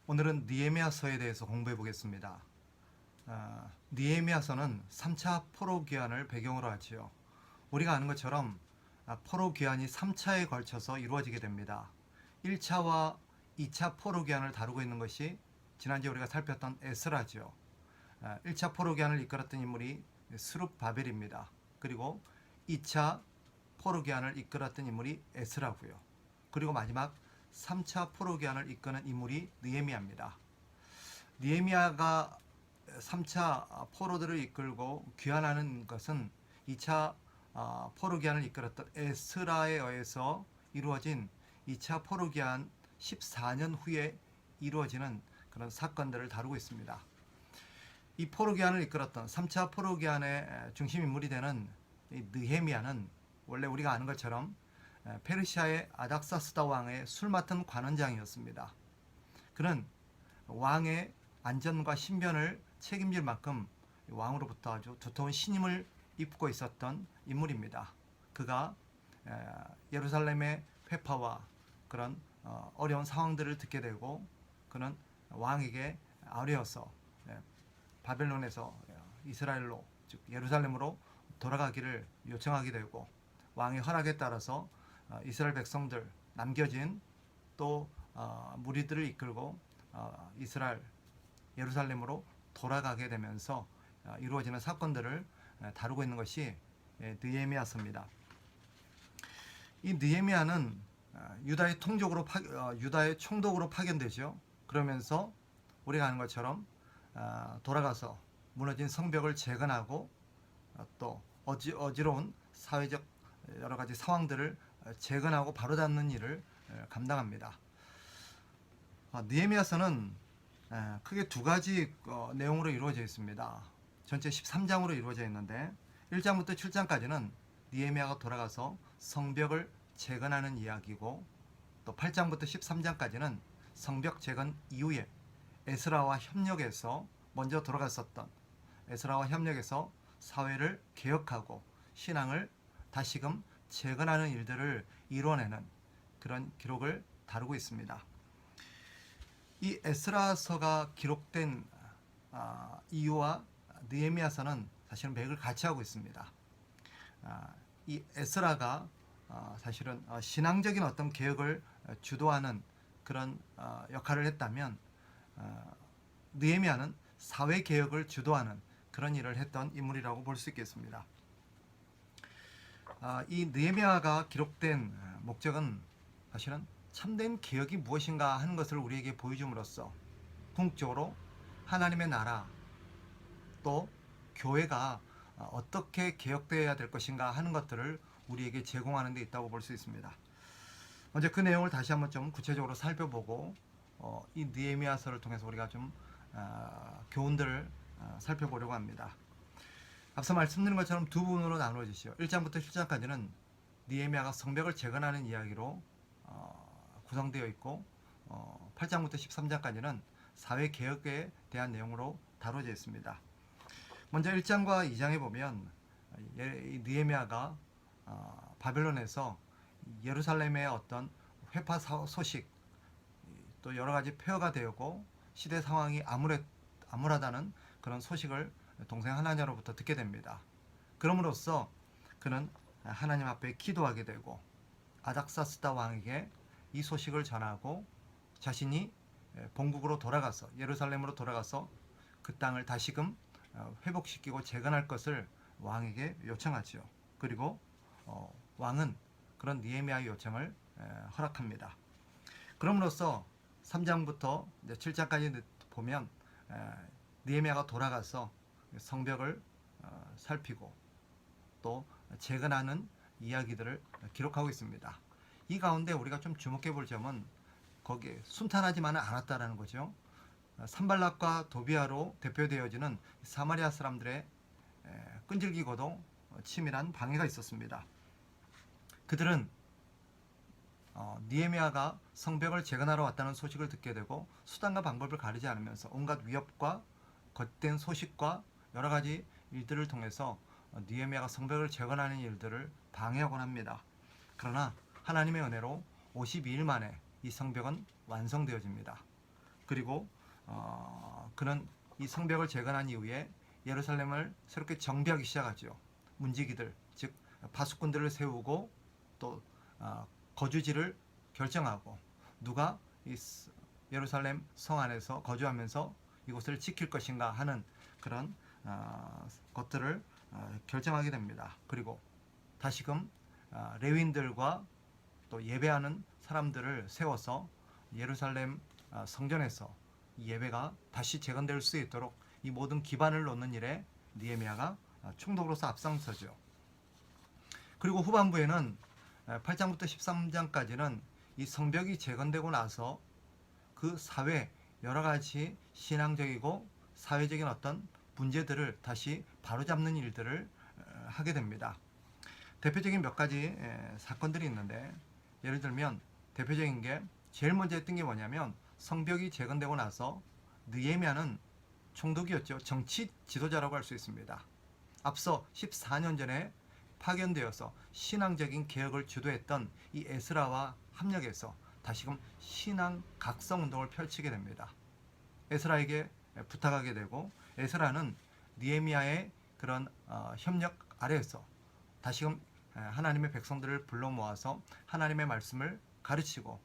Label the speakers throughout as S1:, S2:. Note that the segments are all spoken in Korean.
S1: 오늘은 느헤미야서에 대해서 공부해 보겠습니다. 느헤미야서는 3차 포로 귀환을 배경으로 하지요. 우리가 아는 것처럼 포로 귀환이 3차에 걸쳐서 이루어지게 됩니다. 1차와 2차 포로 귀환을 다루고 있는 것이 지난주에 우리가 살폈던 에스라죠. 1차 포로 귀환을 이끌었던 인물이 스룹바벨입니다. 그리고 2차 포로 귀환을 이끌었던 인물이 에스라고요. 그리고 마지막 3차 포로 귀환을 이끄는 인물이 느헤미야입니다. 느헤미야가 3차 포로들을 이끌고 귀환하는 것은 2차 포로 귀환을 이끌었던 에스라에 의해서 이루어진 2차 포로 귀환 14년 후에 이루어지는 그런 사건들을 다루고 있습니다. 이 포로 귀환을 이끌었던 3차 포로 귀환의 중심 인물이 되는 이 느헤미야는 원래 우리가 아는 것처럼 페르시아의 아닥사스다 왕의 술 맡은 관원장이었습니다. 그는 왕의 안전과 신변을 책임질 만큼 왕으로부터 아주 두터운 신임을 입고 있었던 인물입니다. 그가 예루살렘의 회파와 그런 어려운 상황들을 듣게 되고 그는 왕에게 아뢰어서 바벨론에서 이스라엘로 즉 예루살렘으로 돌아가기를 요청하게 되고 왕의 허락에 따라서 이스라엘 백성들 남겨진 또 무리들을 이끌고 이스라엘 예루살렘으로 돌아가게 되면서 이루어지는 사건들을 다루고 있는 것이 느헤미야서입니다. 이 느헤미야는 유다의 유다의 총독으로 파견되죠. 그러면서 우리가 아는 것처럼 돌아가서 무너진 성벽을 재건하고 또 어지러운 사회적 여러 가지 상황들을 재건하고 바로잡는 일을 감당합니다. 느헤미야서는 크게 두 가지 내용으로 이루어져 있습니다. 전체 13장으로 이루어져 있는데 1장부터 7장까지는 느헤미야가 돌아가서 성벽을 재건하는 이야기고 또 8장부터 13장까지는 성벽 재건 이후에 에스라와 협력해서 먼저 돌아갔었던 에스라와 협력해서 사회를 개혁하고 신앙을 다시금 재건하는 일들을 이뤄내는 그런 기록을 다루고 있습니다. 이 에스라서가 기록된 이유와 느헤미야서는 사실은 맥을 같이 하고 있습니다. 이 에스라가 사실은 신앙적인 어떤 개혁을 주도하는 그런 역할을 했다면 느헤미야는 사회 개혁을 주도하는 그런 일을 했던 인물이라고 볼 수 있겠습니다. 이 느헤미야가 기록된 목적은 사실은 참된 개혁이 무엇인가 하는 것을 우리에게 보여줌으로써 궁극적으로 하나님의 나라 또 교회가 어떻게 개혁되어야 될 것인가 하는 것들을 우리에게 제공하는 데 있다고 볼 수 있습니다. 먼저 그 내용을 다시 한번 좀 구체적으로 살펴보고 이 느헤미야서를 통해서 우리가 좀 교훈들을 살펴보려고 합니다. 앞서 말씀드린 것처럼 두 부분으로 나누어지죠. 1장부터 7장까지는 느헤미야가 성벽을 재건하는 이야기로 구성되어 있고 8장부터 13장까지는 사회개혁에 대한 내용으로 다뤄져 있습니다. 먼저 1장과 2장에 보면 느헤미야가 바벨론에서 예루살렘의 어떤 회파 소식 또 여러 가지 폐허가 되었고 시대 상황이 암울하다는 그런 소식을 동생 하나냐로부터 듣게 됩니다. 그럼으로써 그는 하나님 앞에 기도하게 되고 아닥사스다 왕에게 이 소식을 전하고 자신이 본국으로 돌아가서 예루살렘으로 돌아가서 그 땅을 다시금 회복시키고 재건할 것을 왕에게 요청하죠. 그리고 왕은 그런 느헤미야의 요청을 허락합니다. 그럼으로써 3장부터 7장까지 보면 느헤미야가 돌아가서 성벽을 살피고 또 재건하는 이야기들을 기록하고 있습니다. 이 가운데 우리가 좀 주목해 볼 점은 거기에 순탄하지만은 않았다라는 거죠. 산발락과 도비아로 대표되어지는 사마리아 사람들의 끈질기고도 치밀한 방해가 있었습니다. 그들은 느헤미야가 성벽을 재건하러 왔다는 소식을 듣게 되고 수단과 방법을 가리지 않으면서 온갖 위협과 겉된 소식과 여러 가지 일들을 통해서 느헤미야가 성벽을 재건하는 일들을 방해하곤 합니다. 그러나 하나님의 은혜로 52일 만에 이 성벽은 완성되어집니다. 그리고 그는 이 성벽을 재건한 이후에 예루살렘을 새롭게 정비하기 시작하죠. 문지기들, 즉 파수꾼들을 세우고 또 거주지를 결정하고 누가 이 예루살렘 성 안에서 거주하면서 이곳을 지킬 것인가 하는 그런 것들을 결정하게 됩니다. 그리고 다시금 레위인들과 또 예배하는 사람들을 세워서 예루살렘 성전에서 예배가 다시 재건될 수 있도록 이 모든 기반을 놓는 일에 느헤미야가 총독으로서 앞장서죠. 그리고 후반부에는 8장부터 13장까지는 이 성벽이 재건되고 나서 그 사회 여러 가지 신앙적이고 사회적인 어떤 문제들을 다시 바로잡는 일들을 하게 됩니다. 대표적인 몇 가지 사건들이 있는데, 예를 들면 대표적인 게 제일 먼저 했던 게 뭐냐면, 성벽이 재건되고 나서 느헤미야는 총독이었죠. 정치 지도자라고 할 수 있습니다. 앞서 14년 전에 파견되어서 신앙적인 개혁을 주도했던 이 에스라와 협력해서 다시금 신앙 각성 운동을 펼치게 됩니다. 에스라에게 부탁하게 되고, 에스라는 느헤미야의 그런 협력 아래에서 다시금 하나님의 백성들을 불러 모아서 하나님의 말씀을 가르치고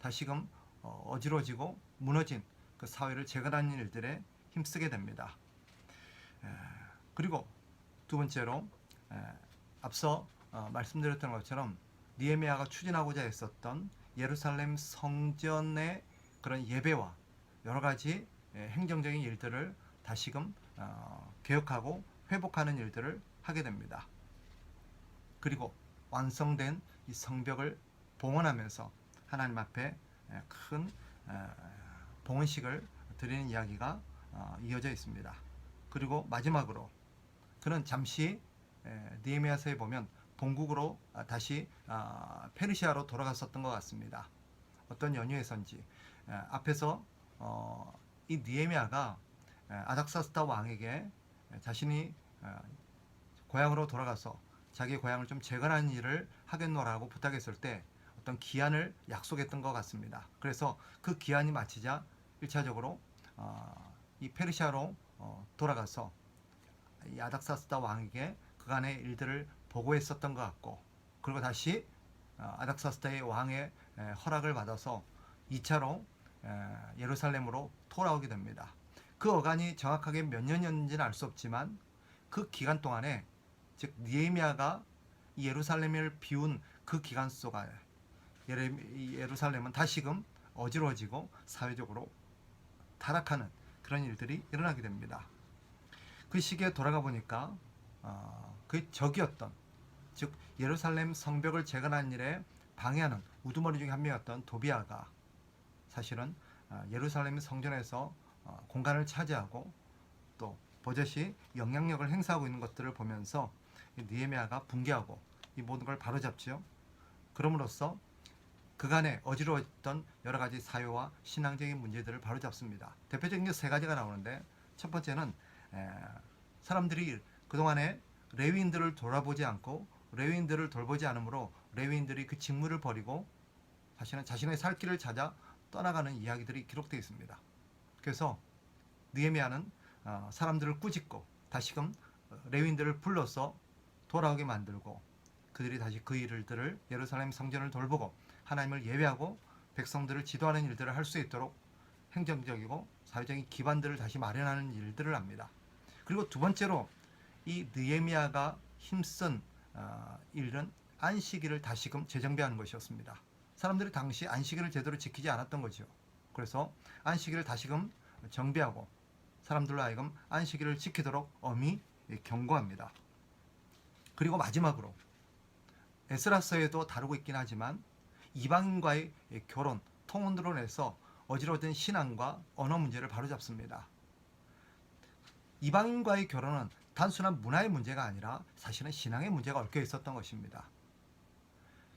S1: 다시금 어지러지고 무너진 그 사회를 재건하는 일들에 힘쓰게 됩니다. 그리고 두 번째로 앞서 말씀드렸던 것처럼 느헤미야가 추진하고자 했었던 예루살렘 성전의 그런 예배와 여러 가지 행정적인 일들을 다시금 개혁하고 회복하는 일들을 하게 됩니다. 그리고 완성된 이 성벽을 봉헌하면서 하나님 앞에 큰 봉헌식을 드리는 이야기가 이어져 있습니다. 그리고 마지막으로 그는 잠시 느헤미야서에 보면 본국으로 다시 페르시아로 돌아갔었던 것 같습니다. 어떤 연유에선지 앞에서 이 느헤미야가 아닥사스다 왕에게 자신이 고향으로 돌아가서 자기 고향을 좀 재건하는 일을 하겠노라고 부탁했을 때 어떤 기한을 약속했던 것 같습니다. 그래서 그 기한이 마치자 1차적으로 이 페르시아로 돌아가서 이 아닥사스다 왕에게 그간의 일들을 보고했었던 것 같고, 그리고 다시 아닥사스다의 왕의 허락을 받아서 2차로 예루살렘으로 돌아오게 됩니다. 그 어간이 정확하게 몇 년이었는지는 알 수 없지만 그 기간 동안에, 즉 느헤미야가 예루살렘을 비운 그 기간 속에 예루살렘은 다시금 어지러워지고 사회적으로 타락하는 그런 일들이 일어나게 됩니다. 그 시기에 돌아가 보니까 그 적이었던, 즉 예루살렘 성벽을 재건하는 일에 방해하는 우두머리 중에 한 명이었던 도비아가 사실은 예루살렘 성전에서 공간을 차지하고 또 버젓이 영향력을 행사하고 있는 것들을 보면서 느헤미야가 붕괴하고 이 모든 걸 바로잡죠. 그럼으로써 그간에 어지러웠던 여러 가지 사회와 신앙적인 문제들을 바로잡습니다. 대표적인 게 세 가지가 나오는데, 첫 번째는 사람들이 그동안에 레위인들을 돌아보지 않고 레위인들을 돌보지 않으므로 레위인들이 그 직무를 버리고 사실은 자신의 살 길을 찾아 떠나가는 이야기들이 기록되어 있습니다. 그래서 느헤미야는 사람들을 꾸짖고 다시금 레위인들을 불러서 돌아오게 만들고 그들이 다시 그 일들을 예루살렘 성전을 돌보고 하나님을 예배하고 백성들을 지도하는 일들을 할 수 있도록 행정적이고 사회적인 기반들을 다시 마련하는 일들을 합니다. 그리고 두 번째로 이 느헤미야가 힘쓴 일은 안식일을 다시금 재정비하는 것이었습니다. 사람들이 당시 안식일을 제대로 지키지 않았던 거죠. 그래서 안식일을 다시금 정비하고 사람들로 하여금 안식일을 지키도록 엄히 경고합니다. 그리고 마지막으로 에스라서에도 다루고 있긴 하지만 이방인과의 결혼, 통혼으로 인해서 어지러워진 신앙과 언어 문제를 바로잡습니다. 이방인과의 결혼은 단순한 문화의 문제가 아니라 사실은 신앙의 문제가 얽혀 있었던 것입니다.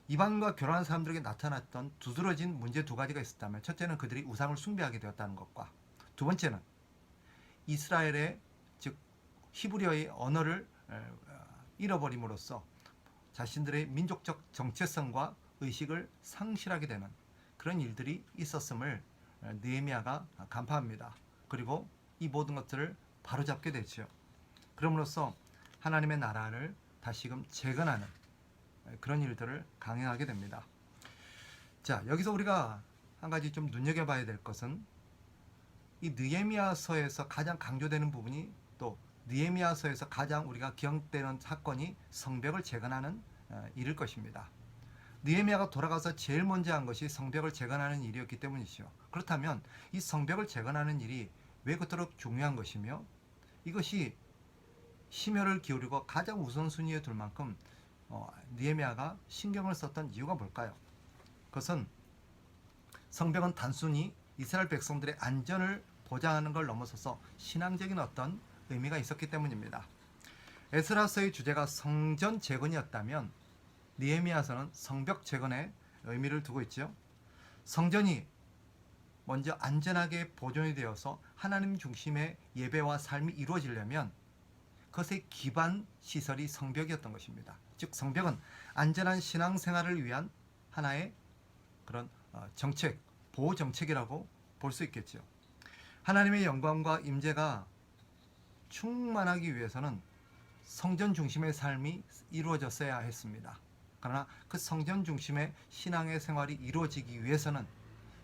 S1: 이방인과 결혼한 사람들에게 나타났던 두드러진 문제 두 가지가 있었다면, 첫째는 그들이 우상을 숭배하게 되었다는 것과, 두 번째는 이스라엘의 즉 히브리어의 언어를 잃어버림으로써 자신들의 민족적 정체성과 의식을 상실하게 되는 그런 일들이 있었음을 느헤미야가 간파합니다. 그리고 이 모든 것들을 바로잡게 되죠. 그럼으로써 하나님의 나라를 다시금 재건하는 그런 일들을 강행하게 됩니다. 자, 여기서 우리가 한 가지 좀 눈여겨봐야 될 것은 이 느헤미야서에서 가장 강조되는 부분이, 또 느헤미야서에서 가장 우리가 기억되는 사건이 성벽을 재건하는 일일 것입니다. 느헤미야가 돌아가서 제일 먼저 한 것이 성벽을 재건하는 일이었기 때문이죠. 그렇다면 이 성벽을 재건하는 일이 왜 그토록 중요한 것이며, 이것이 심혈을 기울이고 가장 우선순위에 둘 만큼 느헤미야가 신경을 썼던 이유가 뭘까요? 그것은 성벽은 단순히 이스라엘 백성들의 안전을 보장하는 걸 넘어서서 신앙적인 어떤 의미가 있었기 때문입니다. 에스라서의 주제가 성전 재건이었다면 느헤미야서는 성벽 재건에 의미를 두고 있죠. 성전이 먼저 안전하게 보존이 되어서 하나님 중심의 예배와 삶이 이루어지려면 그것의 기반 시설이 성벽이었던 것입니다. 즉 성벽은 안전한 신앙생활을 위한 하나의 그런 정책, 보호 정책이라고 볼 수 있겠죠. 하나님의 영광과 임재가 충만하기 위해서는 성전 중심의 삶이 이루어졌어야 했습니다. 그러나 그 성전 중심의 신앙의 생활이 이루어지기 위해서는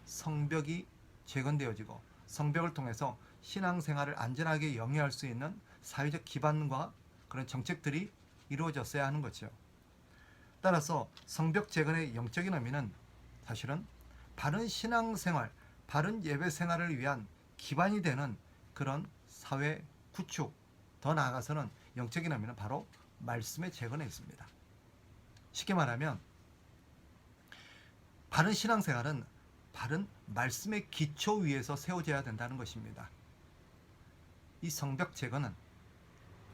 S1: 성벽이 재건되어지고 성벽을 통해서 신앙생활을 안전하게 영위할 수 있는 사회적 기반과 그런 정책들이 이루어졌어야 하는 거죠. 따라서 성벽 재건의 영적인 의미는 사실은 바른 신앙생활, 바른 예배생활을 위한 기반이 되는 그런 사회 구축, 더 나아가서는 영적인 의미는 바로 말씀의 재건에 있습니다. 쉽게 말하면 바른 신앙생활은 바른 말씀의 기초 위에서 세워져야 된다는 것입니다. 이 성벽 재건은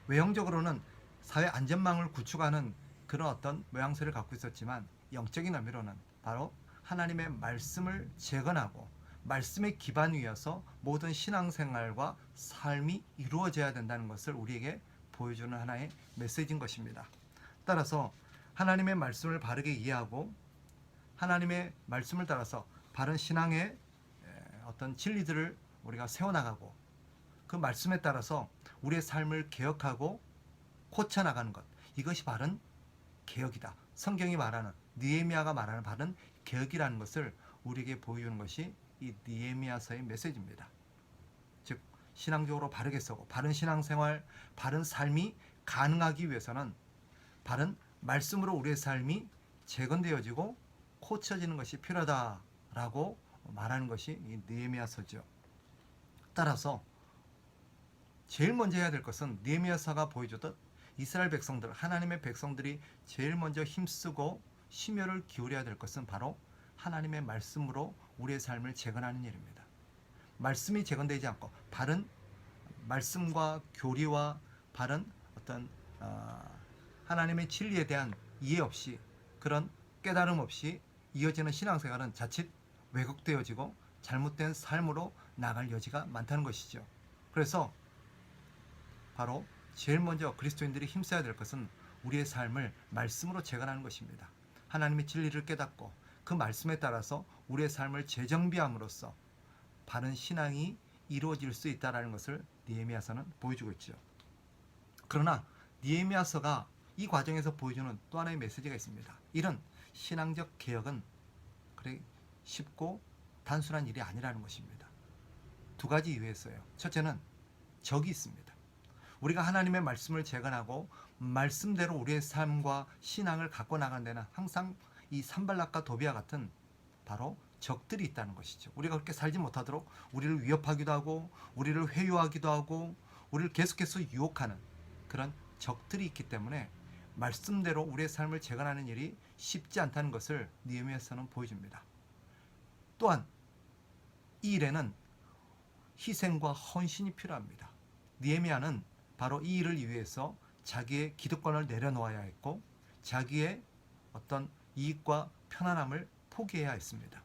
S1: 외형적으로는 사회 안전망을 구축하는 그런 어떤 모양새를 갖고 있었지만, 영적인 의미로는 바로 하나님의 말씀을 재건하고 말씀의 기반 위에서 모든 신앙생활과 삶이 이루어져야 된다는 것을 우리에게 보여주는 하나의 메시지인 것입니다. 따라서 하나님의 말씀을 바르게 이해하고 하나님의 말씀을 따라서 바른 신앙의 어떤 진리들을 우리가 세워나가고 그 말씀에 따라서 우리의 삶을 개혁하고 고쳐나가는 것, 이것이 바른 개혁이다. 성경이 말하는, 느헤미야가 말하는 바른 개혁이라는 것을 우리에게 보여주는 것이 이 느헤미야서의 메시지입니다. 즉 신앙적으로 바르게 서고 바른 신앙생활, 바른 삶이 가능하기 위해서는 바른 말씀으로 우리의 삶이 재건되어지고 고쳐지는 것이 필요하다라고 말하는 것이 이 느헤미야서죠. 따라서 제일 먼저 해야 될 것은 느헤미야서가 보여줬던 이스라엘 백성들, 하나님의 백성들이 제일 먼저 힘쓰고 심혈을 기울여야 될 것은 바로 하나님의 말씀으로 우리의 삶을 재건하는 일입니다. 말씀이 재건되지 않고 바른 말씀과 교리와 바른 어떤 하나님의 진리에 대한 이해 없이, 그런 깨달음 없이 이어지는 신앙생활은 자칫 왜곡되어지고 잘못된 삶으로 나갈 여지가 많다는 것이죠. 그래서 바로 제일 먼저 그리스도인들이 힘써야 될 것은 우리의 삶을 말씀으로 재건하는 것입니다. 하나님의 진리를 깨닫고 그 말씀에 따라서 우리의 삶을 재정비함으로써 바른 신앙이 이루어질 수 있다는 것을 느헤미야서는 보여주고 있죠. 그러나 느헤미야서가 이 과정에서 보여주는 또 하나의 메시지가 있습니다. 이런 신앙적 개혁은 그래 쉽고 단순한 일이 아니라는 것입니다. 두 가지 이유에서요. 첫째는 적이 있습니다. 우리가 하나님의 말씀을 재건하고 말씀대로 우리의 삶과 신앙을 갖고 나가는 데는 항상 이 산발락과 도비아 같은 바로 적들이 있다는 것이죠. 우리가 그렇게 살지 못하도록 우리를 위협하기도 하고 우리를 회유하기도 하고 우리를 계속해서 유혹하는 그런 적들이 있기 때문에 말씀대로 우리의 삶을 재건하는 일이 쉽지 않다는 것을 느헤미야서는 보여줍니다. 또한 이 일에는 희생과 헌신이 필요합니다. 느헤미야는 바로 이 일을 위해서 자기의 기득권을 내려놓아야 했고 자기의 어떤 이익과 편안함을 포기해야 했습니다.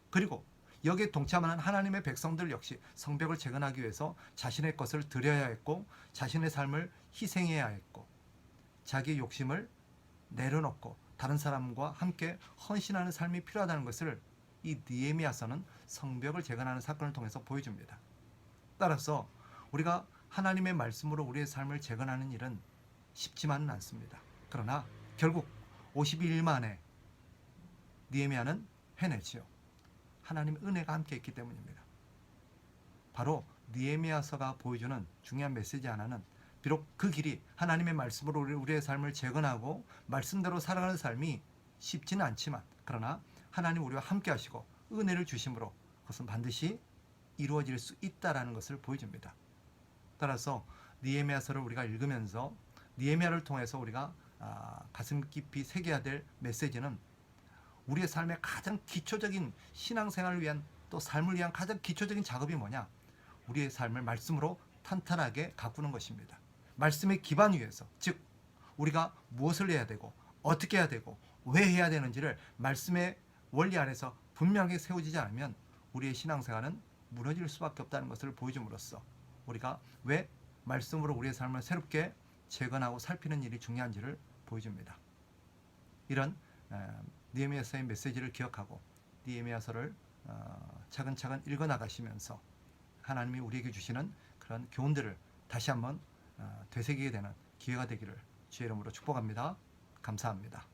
S1: 그리고 여기에 동참하는 하나님의 백성들 역시 성벽을 재건하기 위해서 자신의 것을 드려야 했고 자신의 삶을 희생해야 했고 자기의 욕심을 내려놓고 다른 사람과 함께 헌신하는 삶이 필요하다는 것을 이 느헤미야서는 성벽을 재건하는 사건을 통해서 보여줍니다. 따라서 우리가 하나님의 말씀으로 우리의 삶을 재건하는 일은 쉽지만은 않습니다. 그러나 결국 52일 만에 느헤미야는 해내지요. 하나님의 은혜가 함께 있기 때문입니다. 바로 느헤미야서가 보여주는 중요한 메시지 하나는 비록 그 길이 하나님의 말씀으로 우리의 삶을 재건하고 말씀대로 살아가는 삶이 쉽지는 않지만, 그러나 하나님 우리와 함께 하시고 은혜를 주심으로 그것은 반드시 이루어질 수 있다라는 것을 보여줍니다. 따라서 느헤미야서를 우리가 읽으면서 느헤미야를 통해서 우리가 가슴 깊이 새겨야 될 메시지는 우리의 삶의 가장 기초적인 신앙생활을 위한, 또 삶을 위한 가장 기초적인 작업이 뭐냐? 우리의 삶을 말씀으로 탄탄하게 가꾸는 것입니다. 말씀의 기반 위에서, 즉 우리가 무엇을 해야 되고 어떻게 해야 되고 왜 해야 되는지를 말씀의 원리 안에서 분명하게 세워지지 않으면 우리의 신앙생활은 무너질 수밖에 없다는 것을 보여줌으로써 우리가 왜 말씀으로 우리의 삶을 새롭게 재건하고 살피는 일이 중요한지를 보여줍니다. 이런 느헤미야서의 메시지를 기억하고 느헤미야서를 차근차근 읽어나가시면서 하나님이 우리에게 주시는 그런 교훈들을 다시 한번 되새기게 되는 기회가 되기를 주의 이름으로 축복합니다. 감사합니다.